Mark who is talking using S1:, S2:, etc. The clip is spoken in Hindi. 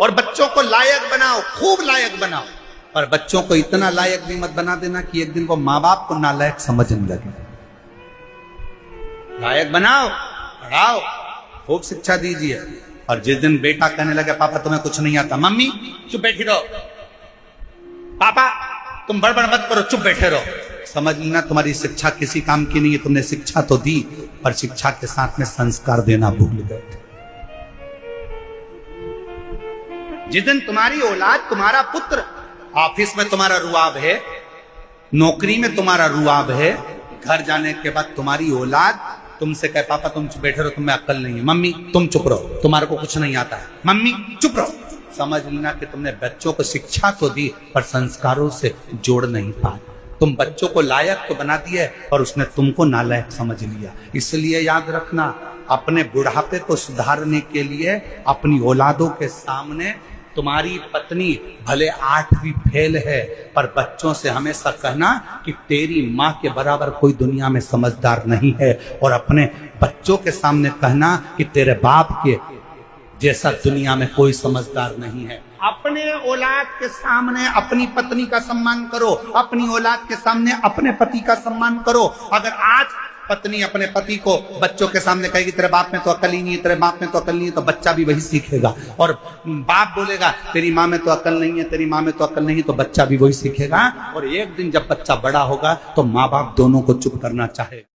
S1: और बच्चों को लायक बनाओ, खूब लायक बनाओ, पर बच्चों को इतना लायक भी मत बना देना कि एक दिन वो माँ बाप को नालायक समझने लगे। लायक बनाओ, पढ़ाओ, खूब शिक्षा दीजिए। और जिस दिन बेटा कहने लगे पापा तुम्हें कुछ नहीं आता, मम्मी चुप बैठी रहो, पापा तुम बड़बड़ मत करो, चुप बैठे रहो, समझ लेना तुम्हारी शिक्षा किसी काम की नहीं है। तुमने शिक्षा तो दी, पर शिक्षा के साथ में संस्कार देना भूल गए थे। जिस दिन तुम्हारी औलाद, तुम्हारा पुत्र ऑफिस में तुम्हारा रुआब है, नौकरी में तुम्हारा रुआब है, घर जाने के बाद तुम्हारी औलाद तुमसे कहे पापा तुम चुप बैठे रहो, तुम्हें अक्ल नहीं है, मम्मी तुम चुप रहो, तुम्हारे को कुछ नहीं आता है, मम्मी चुप रहो, समझ लेना कि तुमने बच्चों को शिक्षा तो दी पर संस्कारों से जोड़ नहीं पाए। तुम बच्चों को लायक तो बना दिए और उसने तुमको नालायक समझ लिया। इसलिए याद रखना, अपने बुढ़ापे को सुधारने के लिए अपनी औलादों के सामने तुम्हारी पत्नी भले 8वीं फेल है, पर बच्चों से हमेशा कहना कि तेरी माँ के बराबर कोई दुनिया में समझदार नहीं है, और अपने बच्चों के सामने कहना कि तेरे बाप के जैसा दुनिया में कोई समझदार नहीं है। अपने औलाद के सामने अपनी पत्नी का सम्मान करो, अपनी औलाद के सामने अपने पति का सम्मान करो। अगर आज पत्नी अपने पति को बच्चों के सामने कहेगी तेरे बाप में तो अकल ही नहीं है, तेरे बाप में तो अकल नहीं है, तो बच्चा भी वही सीखेगा। और बाप बोलेगा तेरी माँ में तो अकल नहीं है, तेरी माँ में तो अकल नहीं है, तो बच्चा भी वही सीखेगा। और एक दिन जब बच्चा बड़ा होगा तो माँ बाप दोनों को चुप करना चाहेगा।